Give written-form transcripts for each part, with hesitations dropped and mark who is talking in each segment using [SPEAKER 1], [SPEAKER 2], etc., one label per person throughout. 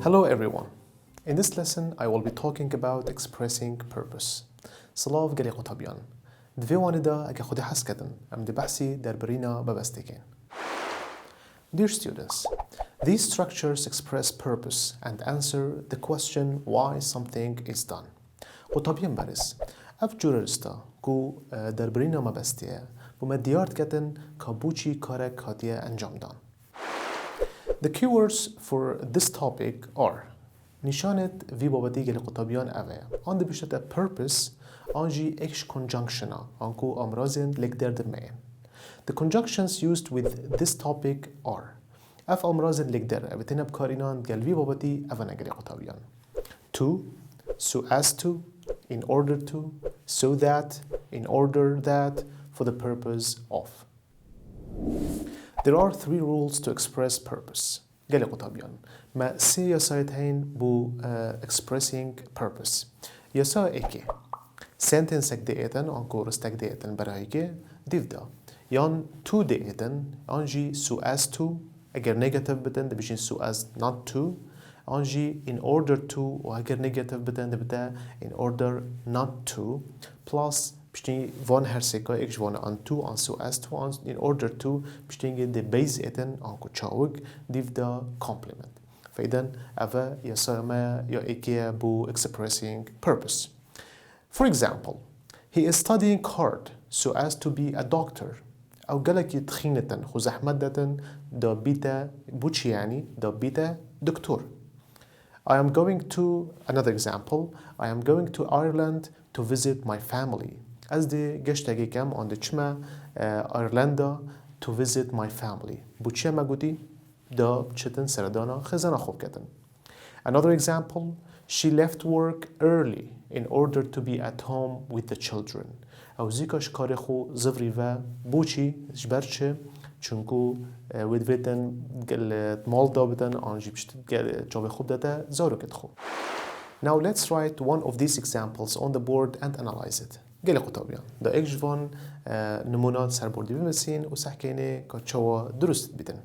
[SPEAKER 1] Hello everyone. In this lesson, I will be talking about expressing purpose. سلاف گلی قطبیان. دوی واندا اگه خودی حس کردن. ام دی بحثی در برینا ببستگین. Dear students, these structures express purpose and answer the question why something is done. قطبیان برس. اف جورستا کو در برینا مبستیه بوم دیارت کردن کابوچی کار کاتیه انجام دان. The keywords for this topic are نشانت وی بابتی گلی قطبیان اوه. آن دی بشته purpose آنجی اکش conjunction آنکو امرازن لگ درمه. The conjunctions used with this topic are اف امرازن لگ در ابتنا بکارینان گل وی بابتی اوه نگلی قطبیان. To, so as to, in order to, so that, in order that, for the purpose of. There are three rules to express purpose. قال قطبيان ما سي يسايت هين بو expressing purpose. يسا ايكي sentence اك ديتن انكو رستك ديتن برايكي ديفدا يان to ديتن انجي so as to اگر negative بدن دبيشين so as not to انجي in order to واگر negative بدن دبتا in order not to plus بشتين وان هرسيكا اكش وان ان تو ان سو as to ان in order to بشتين the base اتن انكو تشاوغ ديف دا complement فاذا افا يسمى يا ايكيا بو expressing purpose. For example, he is studying hard so as to be a doctor. او قالك يتخينتن خو زحمدتن دا بيتا بوتشي يعني دا بيتا دكتور. I am going to another example. I am going to Ireland to visit my family. از دی گشتگی کم آن دچمه ایرلندا to visit my family. بوچه ما گودی دا چتن سردانا خزانه خوب کردن. Another example. She left work early in order to be at home with the children. او زیکاش کار خو زفری و بوچی جبرچه چونکو وید ویدن گل مال دا بدن آنجی بشت گل جاب خوب داده زارو کت خوب. Now let's write one of these examples on the board and analyze it. گل قطابیان دا ایک جوان نمونات سربردی بمسین و سحکینه که چوا درست بیدن.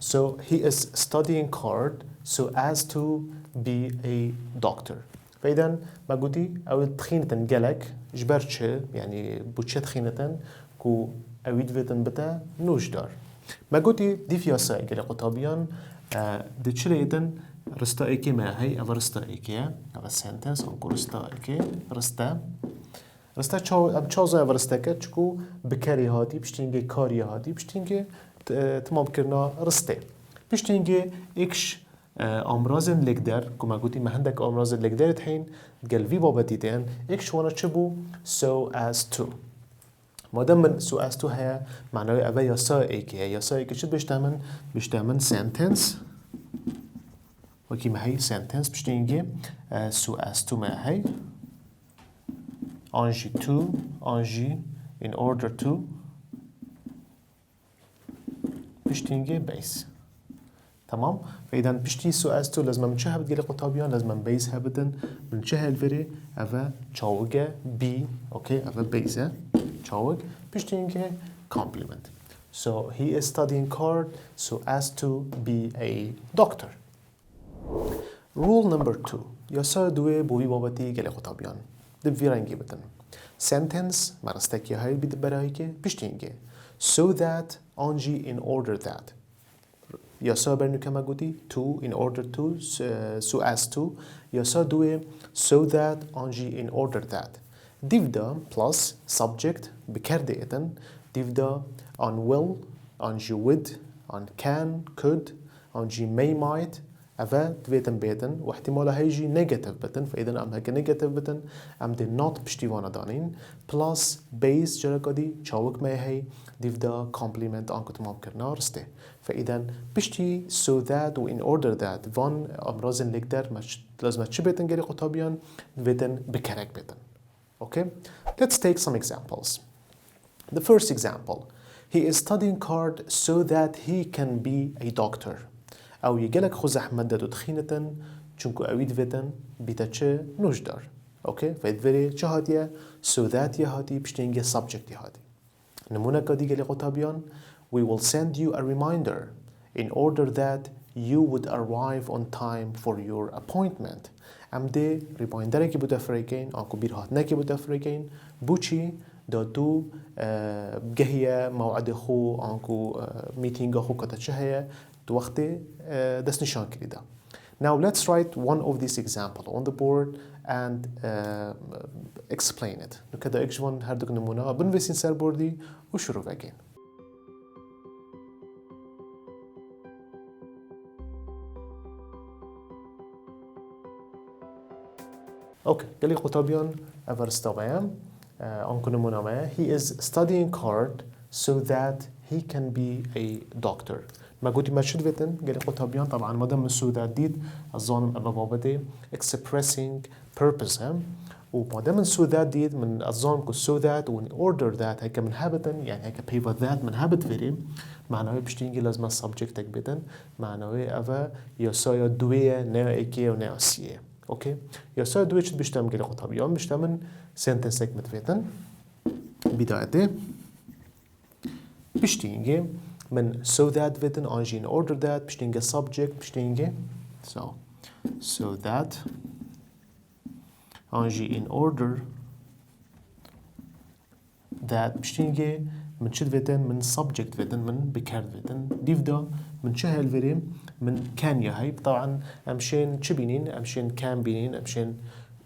[SPEAKER 1] So he is studying hard so as to be a doctor. فإذا ما قلتي أو تخينة جلك جبرتش يعني بوتشة تخينة كو أويد فيتن بتا نوش دار. ما قلتي دي فيها ساي جل قطابيان دي تشليدن رستا إيكي ما هي أو رستا إيكي أو sentence أو رستا إيكي رستا شو أب شازا أو رستا كتشكو بكاري هادي بشتينجي كاري هادي بشتينجي تمام كرنا رسته بشتينجي إكش امراض لقدر كما قلتي ما عندك امراض لقدر تحين قال في بابتي تين إكش وانا تشبو so as to ما دام من so as to هي معناه أبا يسائك هي يسائك شو بيشتمن sentence وكي ما هي sentence بشتينجي so as to ما هي أنجي to أنجي in order to بشتينجي base. تمام؟ فإذا بشتي so as to لازم من شهر بتجيلي قطابيان لازم من base هبدن من شهر الفري أفا تشاوجة B أوكي أفا base تشاوج بشتينجي complement. So he is studying hard so as to be a doctor. Rule number 2 يسار دوي بوي بابتي جيلي قطابيان دبفيرانجي بدن sentence مرستكي هاي بدبرايكي بشتينجي so that أنجي in order that. يسا برنو كما قلتي to in order to so as to يسا دوي so that أنجي in order that. ديفدا plus subject بكرد إتن ديفدا on will أنجي would on can could أنجي may might أفا دويتن بيتن واحتمالا هيجي negative بتن فإذا أم هكا negative بتن أم دي not بشتيوانا دانين plus base جرقادي چاوك ما هي ديفدا complement أنكو تمام كرنا رسته فإذا بشتي so that و in order that وان أمرازن لقدر لازم تشي بيتن جري قطابيان بيتن بكرك بيتن. Okay, let's take some examples. The first example, he is studying hard so that he can be a doctor. أو يجلك خو زحمة دادو تخينة چونكو أويد فيتن بيتاچه نوش دار. اوكي فيدفري چه هاتيه so that يا هاتي بشتينجي subject يا هاتي نمونه كدي قالي قطابيان we will send you a reminder in order that you would arrive on time for your appointment ام دي ريمايندر كي بودا فريكين انكو بير هاتنا كي بودا فريكين بوچي دادو جهية موعد خو انكو ميتينج خو كتا چهية دو وقت دست نشان كريدا. Now let's write one of these example on the board and explain it. نكدا اكجوان هردوك نمونا بنويسين سر بوردي وشروع again. Okay, قالي قطابيان أفرستوغيام أنكو نمونا ما he is studying hard so that he can be a doctor. ما قلتي ما شد بيتن قالي قطابيان طبعا ما دام so that ديد الظالم أبا بابدي expressing purpose هم وما دام so that ديد من الظالم كو so that و order that هيك من هابتن يعني هيك pivot that من هابت فيري معناه بشتينجي لازم subject تك بيتن معناه أفا يسايا دوية نيو إيكي و نيو سيه. اوكي يا سا دويتش بيشتم قال قطابيان بيشتمن سنتنس هيك متفيتن بدايته بيشتينجي من so that فيتن انجي in order that بيشتينجي subject بيشتينجي so that انجي in order that بيشتينجي من شد فيتن من subject فيتن من بكارد فيتن ديفدا من شهل فيريم من كان يهيب طبعا امشين چه بينين امشين كان بينين امشين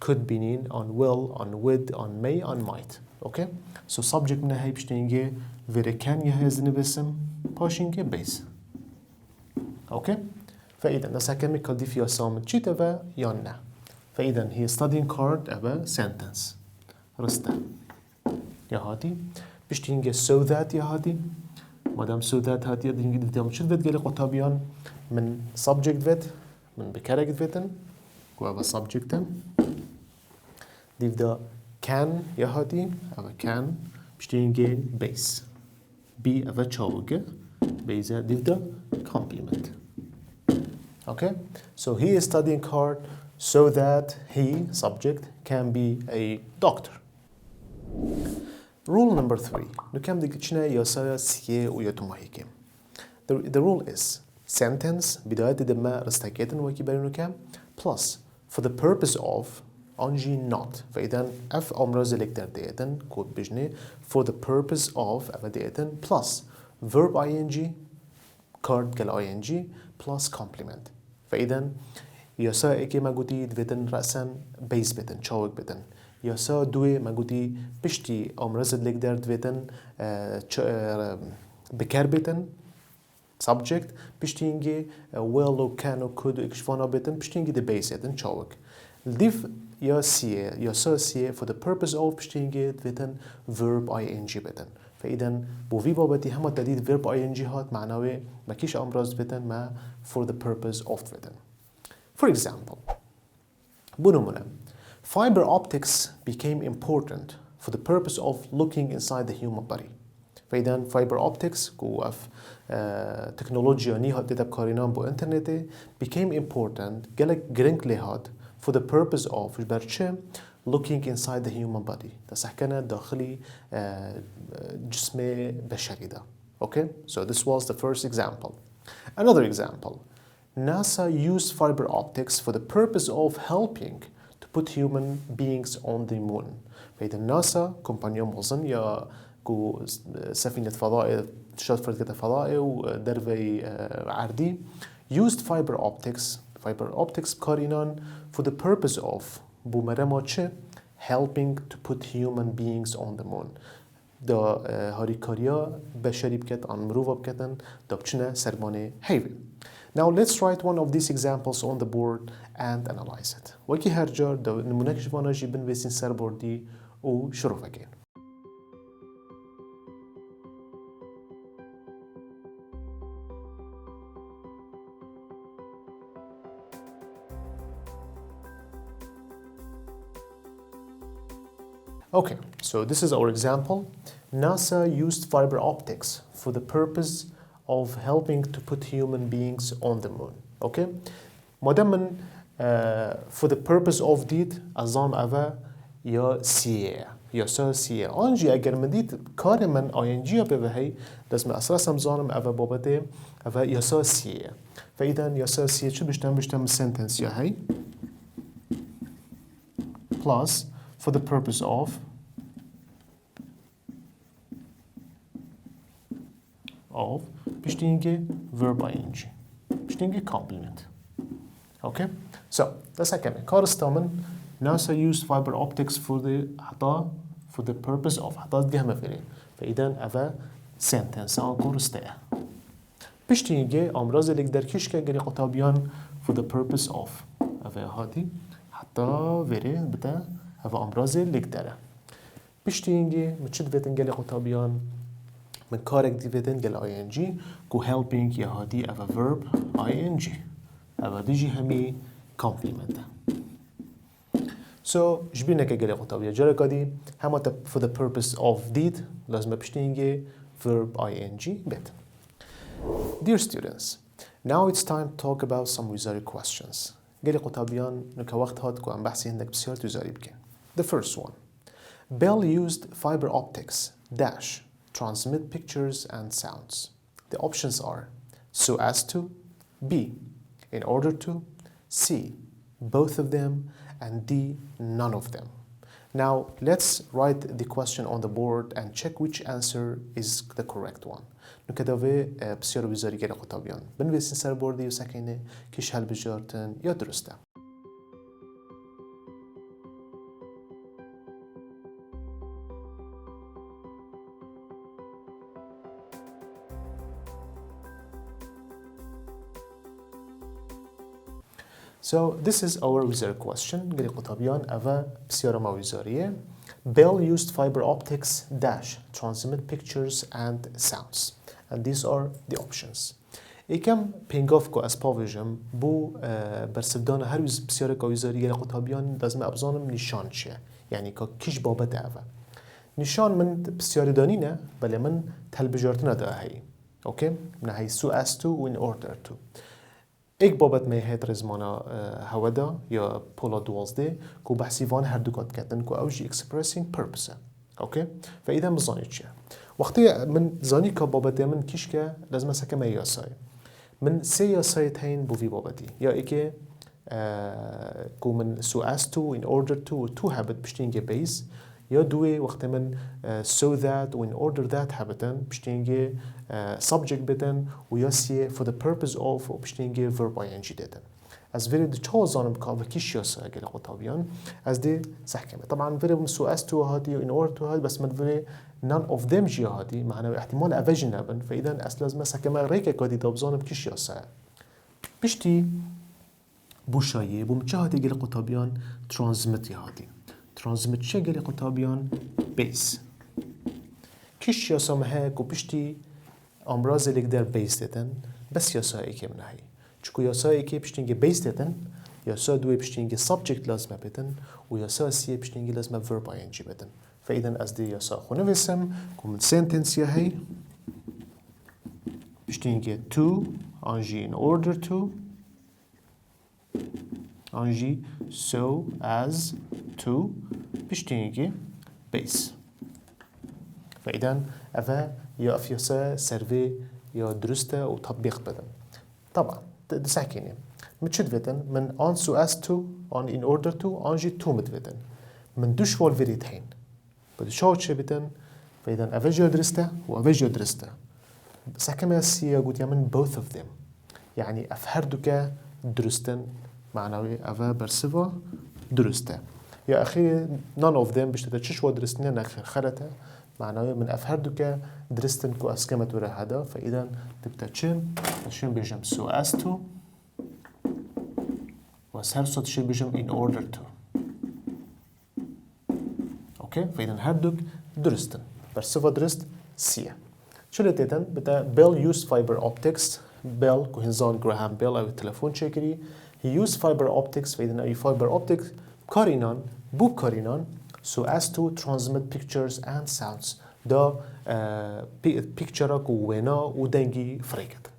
[SPEAKER 1] could بينين on will on would on may on might اوكي so subject من هاي بشتينجي فيري كان يهزن باسم باشينجي بيس اوكي فاذا نسا كيميكال دي فيها سام تشيتا و يانا فاذا هي studying hard ابا sentence رستا يا هاتي بشتينجي so that يا هاتي مادام so that هاتي دينجي ديام شد فيت قالي قطابيان من subject فيت من بكاركت فيتن وابا subject ديفدا can يا هاتي ابا can بشتينجي base بي ابا چاوگه بيزا ديفدا complement okay so he is studying hard so that he subject can be a doctor. Rule number 3 نكمل ديكتشنا يسايا سيه ويتمهيكم. The rule is sentence بداية دما رستاكيتن وكي برينو كام plus for the purpose of انجي not فإذا اف امراض لكتر ديتن كود بجني for the purpose of اف ديتن plus verb ing card كال ing plus complement فإذا يسايا اكي ما قلتي ديتن رأسا بيس بيتن شاوك بيتن يسا دوي ما قلتي بشتي امراض لكتر ديتن بكار بيتن subject بشتينجي will و can و could و اكشفانا بيتن بشتينجي the base يتن شاوك الديف يا سيه يا سيه for the purpose of بشتينجي بيتن verb ing بيتن فإذا بوفي بابتي هما تديد verb ing هات معناوي ما كيش أمراض بيتن ما for the purpose of بيتن. For example بنمونا fiber optics became important for the purpose of looking inside the human body. فإذا fiber optics كو اف تكنولوجيا نيها ديتا بكارينان بو انترنتي became important قالك جرينك لهاد for the purpose of برشة looking inside the human body تسحكنا داخلي جسم بشري ده. Okay, so this was the first example. Another example, NASA used fiber optics for the purpose of helping to put human beings on the moon. فإذا ناسا كومبانيا موزن يا كو سفينة فضاء شات فرقة فضاء ودرفي عردي used fiber optics بكارينان for the purpose of بومرماتش helping to put human beings on the moon. دا هاریکاریا بشری بکت آن مروفا بکتن دا بچنه سرمانه هیوی. Now let's write one of these examples on the board and analyze it. وکی هر جار دا نمونک جوانا جی بنویسین سر بوردی و شروع فکین. Okay, so this is our example. NASA used fiber optics for the purpose of helping to put human beings on the moon. Okay? مادام من for the purpose of دید ازام اوه یا سیه یا سا سیه آنجی اگر من دید کار من آینجی به وهی لازم اساسا زانم اوه بابته اوه یا سا سیه فإذا یا سا سیه چه بشتم sentence یا هی plus for the purpose of بشتینگه verb ing بشتینگه complement. Okay, so that's كمان كارستامن NASA used fiber optics for the purpose of حتى جهة فيرين فإذا أفا sentence أو كورستة بشتيجي أمراض اللي قدر كيشكا جري قطابيان for the purpose of أفا هاتي حتى فيري بتا أفا أمراض اللي قدره بشتيجي متشد فيتن جري قطابيان من كارك دي فيتن جل ing كو helping يا هاتي أفا verb ing أفا ديجي همي complement. So جبينا كجري قطابية جرى كدي هم for the purpose of did لازم بشتينجي verb ing بيت. Dear students, now it's time to talk about some وزاري questions. جري قطابيان نكوقت هاد كو عم بحثي عندك بسيار وزاري بكين. The first one. Bell used fiber optics dash transmit pictures and sounds. The options are so as to, B, in order to, C, both of them, and D, none of them. Now, let's write the question on the board and check which answer is the correct one. نكداوي بسيار وزاري جري قطابيان بنويسن سر بوردي يسكينه كيش هل بجارتن يا درسته. So this is our wizard question. قري قطابيان أفا بسيارة ما وزارية. Bell used fiber optics dash transmit pictures and sounds. And these are the options. إيكم بينغوف كو أسبافيجم بو برسفدان هر بسيارة كوزارية قري قطابيان لازم أبزانم نشان شيء. يعني كيش بابت أفا. نشان من بسيارة دانينه بل من تلبجارتنا ده هي. أوكي؟ من هي so as to و in order to. ایک بابت میهد رزمانا هودا یا پولا دوازده کو بحثی وان هر دو کات کردن کو اوجی expressing purpose. اوکی؟ فایده مزانی چیه؟ وقتی من زانی که بابت من کیش که لازم سکه میاسای. من سه یاسای تین بوی بابتی یا ایکه کو من so as to in order to habit بشتینگه base یا دوی وقتی من so that و in order that habitن بشتینگه subject بدن و یا سیه for the purpose of و بشتینگه verb ing دادن. از وری دو چه زانم که و کیش یاسا اگر قطابیان از دی سحکمه. طبعا وری من so as to هادی و in order to هادی بس من وری none of them جی هادی معنی احتمال اوجی نبن فایدن اصل لازم سحکمه ریکه کادی دابزانم کیش یاسا. بشتی بوشایه بوم چه هادی اگر قطابیان transmit هادی. transmit چه گلی قطابیان base کیش یاسا مه کو پشتی امراض لیک در base دادن بس یاسا ایکی من هی چکو یاسا ایکی پشتینگه base دادن یاسا دوی پشتینگه subject لازمه بدن و یاسا سیه پشتینگه لازمه verb ing بدن فایدن از دی یاسا خونه ویسم کو من sentence یا هی پشتینگه to انجی in order to انجی so as to بشتينجي base. فإذا أفا يا أفياسا سيرفي يا درسته وتطبيق بدن. طبعا تسحكيني متشد بدن من on so as to on in order to أنجي to مد بدن من دوش والفيريت حين بدو شاوتش بدن فإذا أفا جا درسته وأفا جا درسته سحكما سيا قلت يا من both of them يعني أفهردك درستن معنوي أفا برسفا درسته يا أخي none of them بشتى تشش ودرسنا نخير خلته معناه من أفهردك درستن كو أسكمة ورا هذا فإذا تبتة شن بيجم so as to وسهر صوت شيء بيجم in order to. أوكي فإذا هردك درستن برسفا درست سيا. شو اللي تيتن بتا Bell used fiber optics Bell كوهنزان جراهام بيل أو التلفون شكري he used fiber optics فإذا أي fiber optics كارينان بو كارينان so as to transmit pictures and sounds دا picture كو وينا ودنجي فريكت.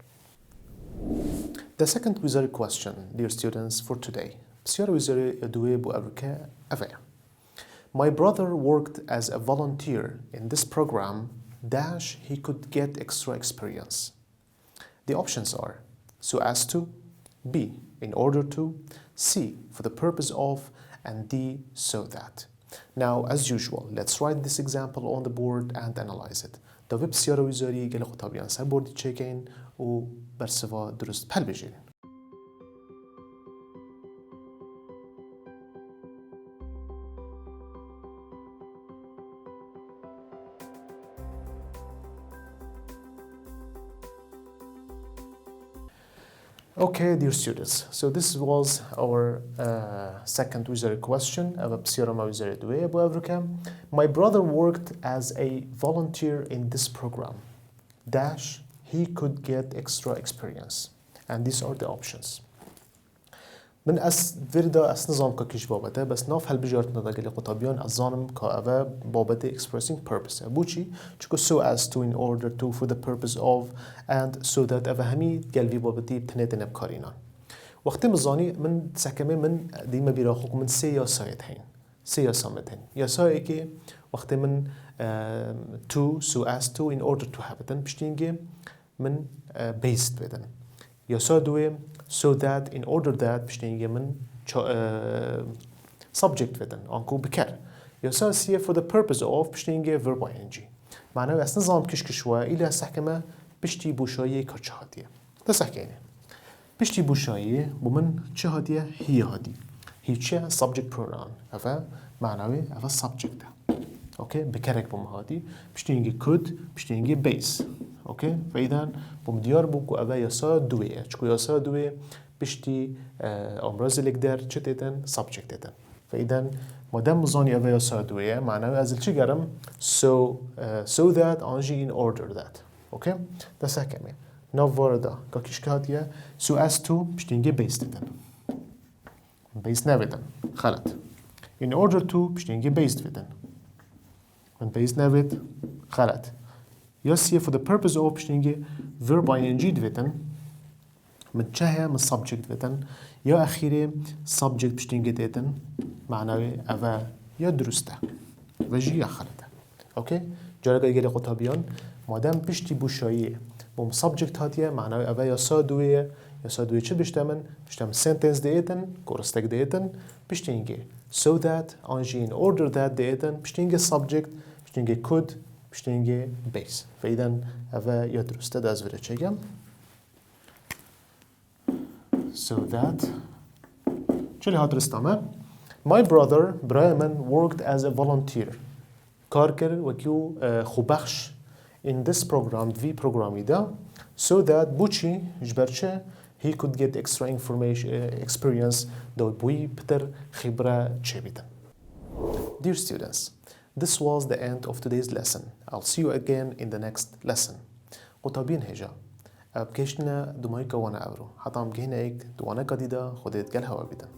[SPEAKER 1] The second wizard question, dear students, for today. بسیار وزاری دوی بو أبركا أفايا. My brother worked as a volunteer in this program dash he could get extra experience. The options are so as to, B, in order to, C, for the purpose of, and D, so that. Now, as usual, let's write this example on the board and analyze it. دا بسیار وزاری گل خطابیان سر بوردی چکین و برسوا درست پل بجین. Okay, dear students, so this was our second wizard question. My brother worked as a volunteer in this program. Dash, he could get extra experience. And these are the options. من فردا نظام كيش بابته بس ناف هالبجارتنا دا قلي قطابيان الظانم كأفا بابته expressing purpose بوشي چكو so as to, in order to, for the purpose of, and so that أفا همي قلبي بابتي بتنيتن بكارينا وقت مزاني من سكمه من ديما بيراخوك من سياسات هين سياسات هين ياسا اكي وقت من to, so as to, in order to have it بشتينجي من based بدن ياسا دوي so that, in order that بشتينجي من subject بدن انكو بكر ياسا سيه for the purpose of بشتينجي verb ing معناه أصلا نظام كشكشوا إلى سحكمه بشتي بوشاية كرشهاتية تسحكينه بشتي بوشاية بمن شهاتية هي هادي هي چه subject pronoun أفا معناه أفا subject اوكي بكرك بمهادي بشتينجي could بشتينجي base اوكي فاذا بمديار بوكو أفا يسا دوية چكو يسا دوية بشتي امراض الكدر چه تيتن subject تيتن فاذا مادام مزاني أفا يسا دوية معناه ازل چه گرم so that انجي in order that اوكي ده سكمه ناف واردا كاكيشكاتيا so as to بشتينجي base تيتن base نابدن خلط in order to بشتينجي based تيتن من base نابد خلط ياسيه for the purpose of بشتينجي verb ing دويتن من چهه من subject دويتن يا أخيري subject بشتينجي تيتن معناه أفا يا درسته وجي يا خلطه اوكي جارقا يجري قطابيان مادام بشتي بوشاية بوم subject هاتيه معناه أفا يا سادوية چه بشتمن sentence ديتن كورستك ديتن بشتينجي so that انجي in order that ديتن بشتينجي subject بشتينجي could بشتينجي base فإذا أفا يا درسته ده أزوره چيگم so that چلي هات رستامه my brother برای من worked as a volunteer کار کرد وکیو خوبخش in this program في programی دا so that بوچی جبرچه he could get extra experience دو بوی بتر خبره چه بیدن. Dear students, this was the end of today's lesson. I'll see you again in the next lesson. قطابين هجا بكشنا دمائي كوانا أورو حتى هم جهنا إيك دوانا قديدة خودت قال هوا بيدن.